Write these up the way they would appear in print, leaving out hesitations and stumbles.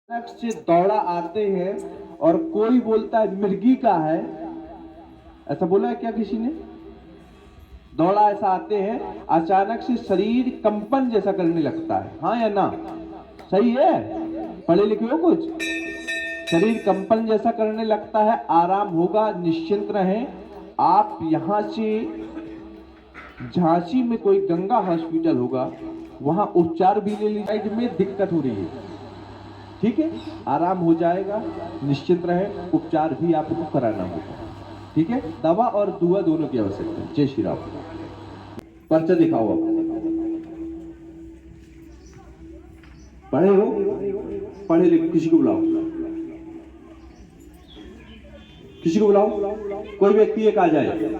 से दौड़ा आते हैं और कोई बोलता है मिर्गी का है। ऐसा बोला है क्या किसी ने? दौड़ा ऐसा आते हैं, अचानक से शरीर कंपन जैसा करने लगता है। हाँ या ना? सही है? पढ़े लिखे हो कुछ? शरीर कंपन जैसा करने लगता है, आराम होगा, निश्चिंत रहें। आप यहां से झांसी में कोई गंगा हॉस्पिटल होगा, वहां उपचार भी ले लीजिए। में दिक्कत हो रही है, ठीक है? आराम हो जाएगा, निश्चिंत रहे, उपचार भी आपको कराना होगा, ठीक है? दवा और दुआ दोनों की आवश्यकता है। जय श्री राम। पर्चा दिखाओ आप। पढ़े हो? पढ़े लिखे किसी को बुलाओ, किसी को बुलाओ, कोई व्यक्ति एक आ जाए।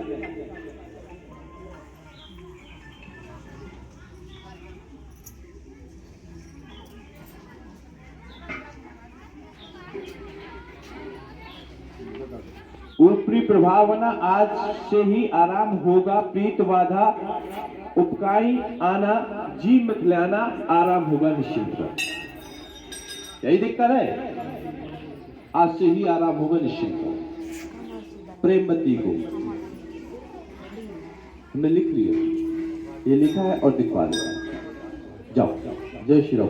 ऊपरी प्रभावना आज से ही आराम होगा, प्रीत बाधा उपकाई आना, जी मिथलाना, आराम होगा, निश्चिंत रहो। यही दिक्कत है, आज से ही आराम होगा, निश्चिंत रहो। प्रेमवती को हमने लिख लिया, ये लिखा है और दिखवा दिया। जाओ, जय श्री राम।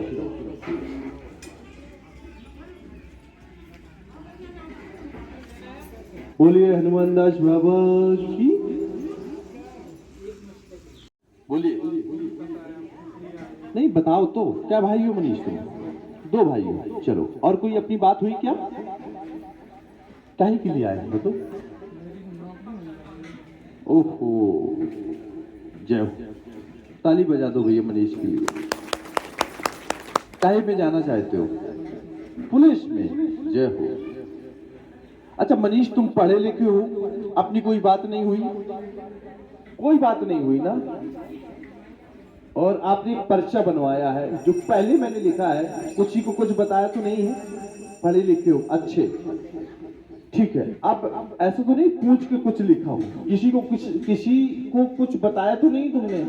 बोलिए हनुमान दास बाबा की। बोलिए। नहीं बताओ तो, क्या भाई हो मनीष तुम? दो भाई हो, चलो। और कोई अपनी बात हुई क्या? काहे के लिए आए बताओ? ओहो, जय हो। ताली बजा दो भैया मनीष के लिए। काहे में जाना चाहते हो? पुलिस में। जय हो। अच्छा मनीष, तुम पढ़े लिखे हो, अपनी कोई बात नहीं हुई? कोई बात नहीं हुई ना? और आपने एक पर्चा बनवाया है जो पहले मैंने लिखा है, किसी को कुछ बताया तो नहीं है? पढ़े लिखे हो, अच्छे, ठीक है। अब ऐसा तो नहीं पूछ के कुछ लिखा हो? किसी को कुछ बताया तो नहीं तुमने?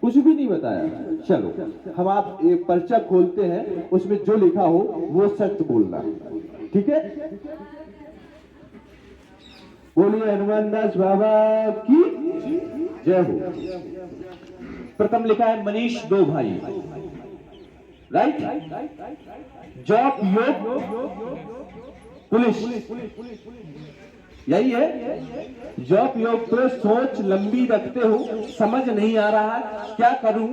कुछ भी नहीं बताया। चलो, हम आप एक पर्चा खोलते हैं, उसमें जो लिखा हो वो सच बोलना, ठीक है? बोलिए हनुमान दास बाबा की जय हो। प्रथम लिखा है मनीष दो भाई, राइट? जॉब योग पुलिस, यही है। जॉब योग पे सोच लंबी रखते हो, समझ नहीं आ रहा है क्या करूं,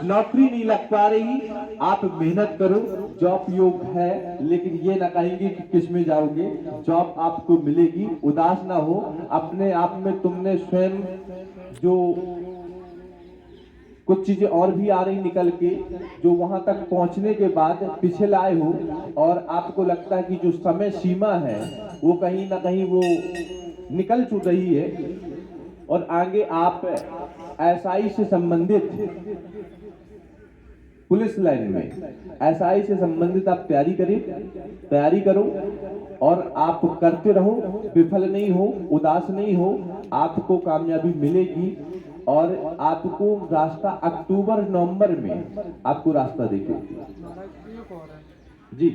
नौकरी नहीं लग पा रही, आप मेहनत करो। जॉब योग है, लेकिन ये ना कहेंगे कि किस में जाओगे, जॉब आपको मिलेगी। उदास ना हो, अपने आप में तुमने स्वयं जो कुछ चीजें और भी आ रही निकल के, जो वहां तक पहुंचने के बाद पिछले आए हो, और आपको लगता है कि जो समय सीमा है वो कहीं ना कहीं वो निकल चुक रही है, और आगे आप एसआई से संबंधित, पुलिस लाइन में एसआई से संबंधित आप तैयारी करो, और आप करते रहो, विफल नहीं हो, उदास नहीं हो, आपको कामयाबी मिलेगी। और आपको रास्ता अक्टूबर नवंबर में आपको रास्ता दिखेगा जी।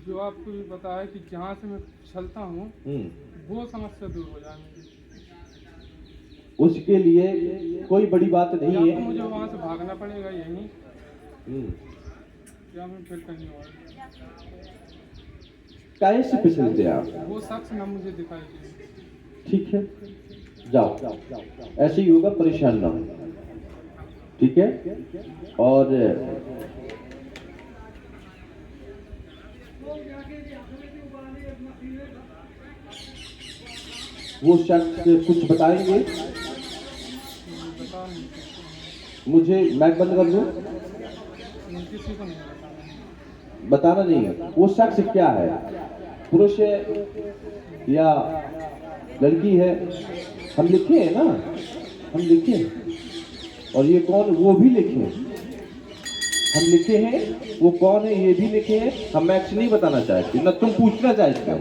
जो आपको भी पता है कि जहाँ से मैं चलता हूँ वो समस्या दूर हो जाएगी, उसके लिए कोई बड़ी बात नहीं है। मुझे वहाँ से भागना पड़ेगा यहीं, या मैं फिर कहीं और? कैसे फिसलते आप? वो शख्स ना मुझे दिखाई दे। ठीक है, जाओ, ऐसे ही होगा, परेशान ना हो, ठीक है? और वो शख्स कुछ बताएंगे मुझे? मैक बंद कर दूं? किसी को नहीं बताना नहीं है। वो शख्स क्या है? पुरुष है या लड़की है? हम लिखे हैं ना, हम लिखे हैं। और ये कौन, वो भी लिखे हैं, हम लिखे हैं। वो कौन है ये भी लिखे हैं। हम मैक्स नहीं बताना चाहते, ना तुम पूछना चाहते हो,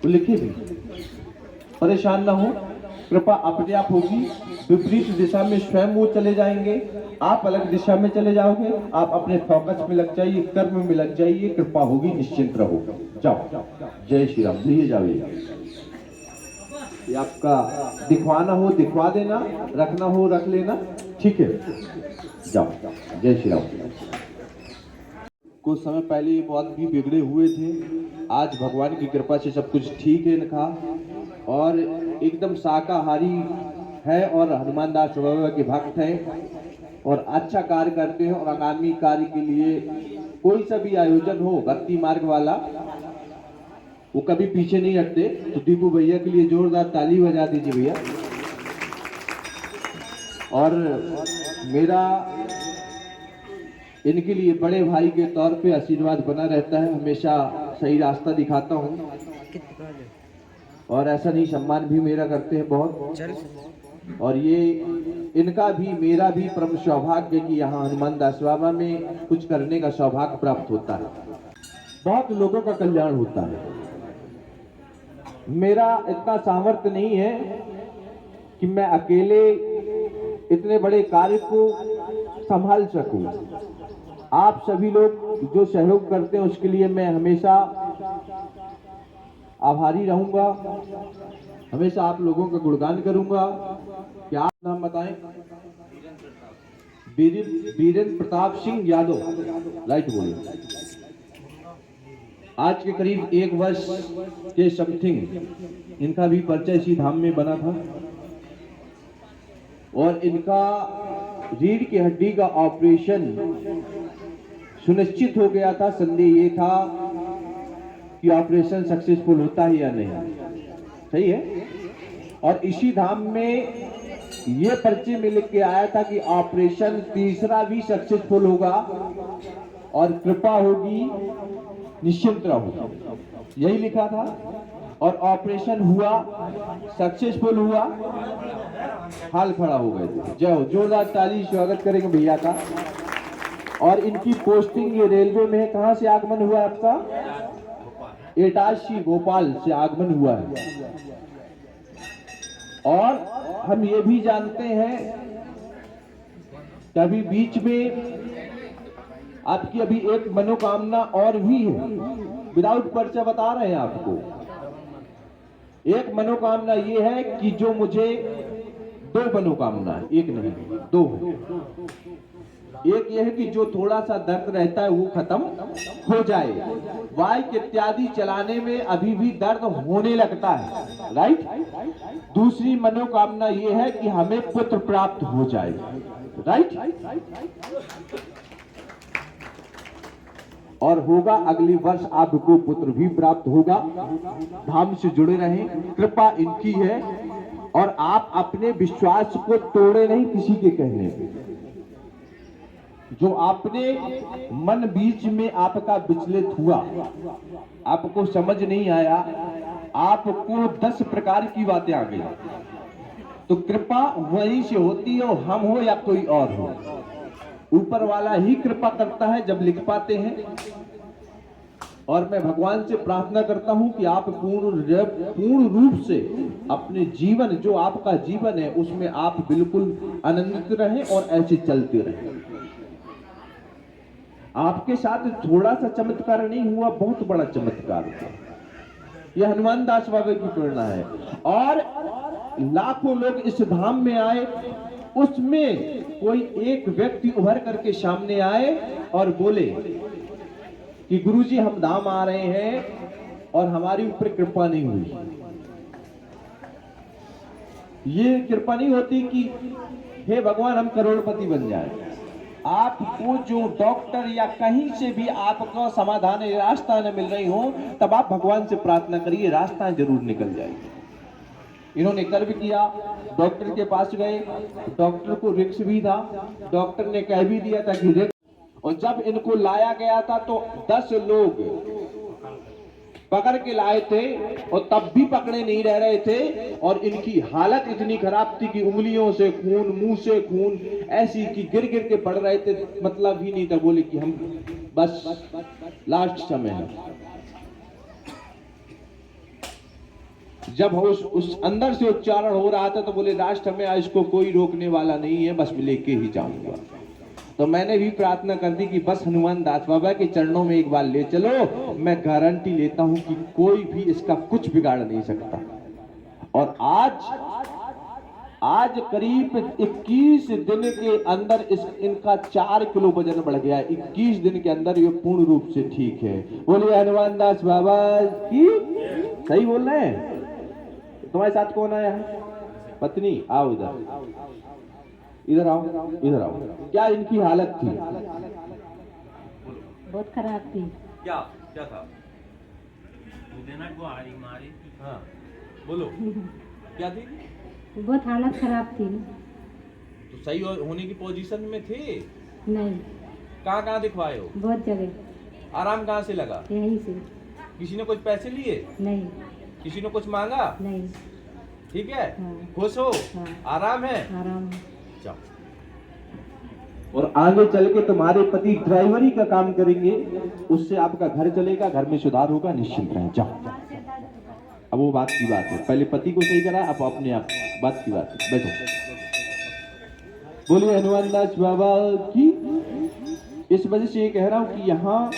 वो लिखे भी। परेशान ना हो, कृपा अपने आप होगी। विपरीत दिशा में स्वयं वो चले जाएंगे, आप अलग दिशा में चले जाओगे। आप अपने फोकस में लग जाइए, कर्म में लग जाइए, कृपा होगी, निश्चिंत रहो। जाओ, जय श्री राम। धीरे जाइए। ये आपका दिखवाना हो दिखवा देना, रखना हो रख लेना, ठीक है। जाओ, जय श्री राम। कुछ समय पहले ये बहुत भी बिगड़े हुए थे, आज भगवान की कृपा से सब कुछ ठीक है इनका, और एकदम शाकाहारी है और हनुमान दास बाबा के भक्त है और अच्छा कार्य करते हैं। और आगामी कार्य के लिए कोई सा भी आयोजन हो भक्ति मार्ग वाला, वो कभी पीछे नहीं हटते। तो दीपू भैया के लिए जोरदार ताली बजा दीजिए भैया। और मेरा इनके लिए बड़े भाई के तौर पे आशीर्वाद बना रहता है, हमेशा सही रास्ता दिखाता हूँ, और ऐसा नहीं सम्मान भी मेरा करते हैं बहुत। और ये इनका भी मेरा भी परम सौभाग्य कि यहाँ हनुमान दास बाबा में कुछ करने का सौभाग्य प्राप्त होता है, बहुत लोगों का कल्याण होता है। मेरा इतना सामर्थ्य नहीं है कि मैं अकेले इतने बड़े कार्य को संभाल सकूं। आप सभी लोग जो सहयोग करते हैं उसके लिए मैं हमेशा आभारी रहूंगा, हमेशा आप लोगों का गुणगान करूंगा। क्या आप नाम बताएं? वीरेंद्र प्रताप सिंह यादव, लाइट बोलिए। आज के करीब 1 वर्ष के समथिंग इनका भी परिचय इसी धाम में बना था, और इनका रीढ़ की हड्डी का ऑपरेशन सुनिश्चित हो गया था। संदेह ये था कि ऑपरेशन सक्सेसफुल होता है या नहीं, सही है। और इसी धाम में ये पर्चे में लिख के आया था कि ऑपरेशन तीसरा भी सक्सेसफुल होगा और कृपा होगी, निश्चिंत रहो, यही लिखा था। और ऑपरेशन हुआ, सक्सेसफुल हुआ, हाल खड़ा हो गए। जय हो, जोरदार ताली स्वागत करेंगे भैया का। और इनकी पोस्टिंग ये रेलवे में है। कहां से आगमन हुआ आपका? इटारसी भोपाल से आगमन हुआ है। और हम ये भी जानते हैं कि अभी बीच में आपकी अभी एक मनोकामना और भी है, विदाउट परिचय बता रहे हैं आपको। एक मनोकामना ये है कि जो मुझे 2 मनोकामना है, एक नहीं 2 है। एक यह है कि जो थोड़ा सा दर्द रहता है वो खत्म हो जाए। बाइक इत्यादि चलाने में अभी भी दर्द होने लगता है, राइट। दूसरी मनोकामना ये है कि हमें पुत्र प्राप्त हो जाए, राइट। और होगा, अगले वर्ष आपको पुत्र भी प्राप्त होगा। धाम से जुड़े रहें, कृपा इनकी है। और आप अपने विश्वास को तोड़े नहीं किसी के कहने पे। जो आपने मन बीच में आपका विचलित हुआ, आपको समझ नहीं आया, आपको 10 प्रकार की बातें आ गई, तो कृपा वहीं से होती है, हम हो या कोई और हो, ऊपर वाला ही कृपा करता है जब लिख पाते हैं। और मैं भगवान से प्रार्थना करता हूं कि आप पूर्ण रूप से अपने जीवन, जो आपका जीवन है, उसमें आप बिल्कुल आनंदित रहें और ऐसे चलते रहें। आपके साथ थोड़ा सा चमत्कार नहीं हुआ, बहुत बड़ा चमत्कार हुआ। यह हनुमान दास बाबा की प्रेरणा है। और लाखों लोग इस धाम में आए, उसमें कोई एक व्यक्ति उभर करके सामने आए और बोले कि गुरुजी हम धाम आ रहे हैं और हमारी ऊपर कृपा नहीं हुई। ये कृपा नहीं होती कि हे भगवान हम करोड़पति बन जाए। आपको जो डॉक्टर या कहीं से भी आपको समाधान या रास्ता न मिल रही हो, तब आप भगवान से प्रार्थना करिए, रास्ता जरूर निकल जाएगी। इन्होंने कर्म किया, डॉक्टर के पास गए, डॉक्टर को रिक्स भी था, डॉक्टर ने कह भी दिया था कि रिक्स। और जब इनको लाया गया था तो 10 लोग पकड़ के लाए थे और तब भी पकड़े नहीं रह रहे थे। और इनकी हालत इतनी खराब थी कि उंगलियों से खून, मुंह से खून, ऐसी कि गिर गिर के पड़ रहे थे, मतलब ही नहीं था। बोले कि हम बस लास्ट समय है। जब उस अंदर से उच्चारण हो रहा था तो बोले राष्ट्र में इसको कोई रोकने वाला नहीं है, बस लेके ही जाऊंगा। तो मैंने भी प्रार्थना कर दी कि बस हनुमान दास बाबा के चरणों में एक बार ले चलो, मैं गारंटी लेता हूं कि कोई भी इसका कुछ बिगाड़ नहीं सकता। और आज करीब 21 दिन के अंदर इनका 4 किलो वजन बढ़ गया। 21 दिन के अंदर ये पूर्ण रूप से ठीक है। बोलिए हनुमान दास बाबा की। सही बोल रहे हैं। तुम्हारे साथ कौन आया है? पत्नी। आओ इधर आओ, इधर आओ। क्या इनकी हालत थी? बहुत खराब थी। क्या क्या था? हाँ बोलो क्या थी? बहुत हालत खराब थी। तो सही होने की पोजीशन में थे? नहीं। कहाँ दिखवाए हो? बहुत जगह। आराम कहाँ से लगा? यहीं से। किसी ने कुछ पैसे लिए? नहीं। किसी ने कुछ मांगा? नहीं। ठीक है। हाँ। खुश हो? हाँ। आराम है? आराम है। जाओ। और आगे चल के तुम्हारे पति ड्राइवरी का काम करेंगे, उससे आपका घर चलेगा, घर में सुधार होगा, निश्चिंत रहें। जाओ। अब वो बात की बात है, पहले पति को सही करा, अब अपने आप बात की बात है। बैठो। बोलिए हनुमान दास बाबा की। इस वजह से ये कह रहा हूं कि यहाँ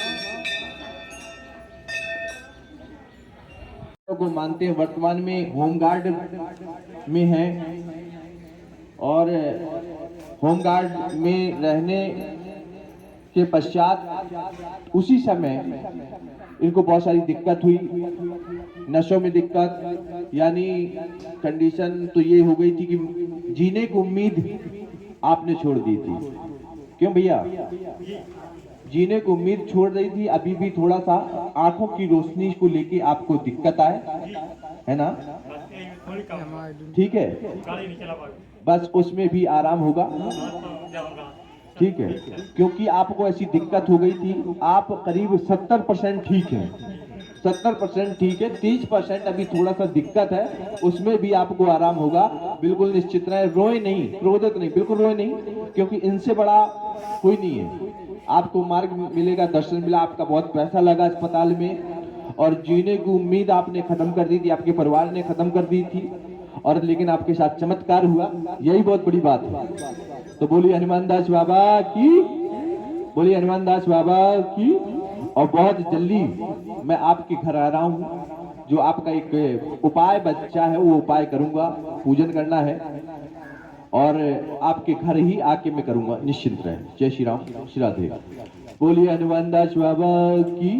को मानते हैं, वर्तमान में होमगार्ड में हैं और होमगार्ड में रहने के पश्चात उसी समय इनको बहुत सारी दिक्कत हुई, नशों में दिक्कत, यानी कंडीशन तो ये हो गई थी कि जीने की उम्मीद आपने छोड़ दी थी। क्यों भैया? जीने की उम्मीद छोड़ रही थी। अभी भी थोड़ा सा आंखों की रोशनी को लेके आपको दिक्कत है ना? ठीक है, बस उसमें भी आराम होगा। ठीक है, क्योंकि आपको ऐसी दिक्कत हो गई थी। आप करीब 70% ठीक है, 70% ठीक है, 30% अभी थोड़ा सा दिक्कत है, उसमें भी आपको आराम होगा। बिल्कुल निश्चित रहे, रोए नहीं, क्रोधित नहीं, बिल्कुल रोए नहीं, क्योंकि इनसे बड़ा कोई नहीं है। आपको मार्ग मिलेगा, दर्शन मिला, आपका बहुत पैसा लगा अस्पताल में और जीने की उम्मीद आपने खत्म कर दी थी, आपके परिवार ने खत्म कर दी थी, और लेकिन आपके साथ चमत्कार हुआ, यही बहुत बड़ी बात है। तो बोलिए हनुमान दास बाबा की। बोलिए हनुमान दास बाबा की। और बहुत जल्दी मैं आपके घर आ रहा हूँ, जो आपका एक उपाय बच्चा है वो उपाय करूंगा, पूजन करना है और आपके घर ही आके मैं करूंगा, निश्चिंत रहे। जय श्री राम, श्री राधे। बोलिए हनुमान दास बाबा की।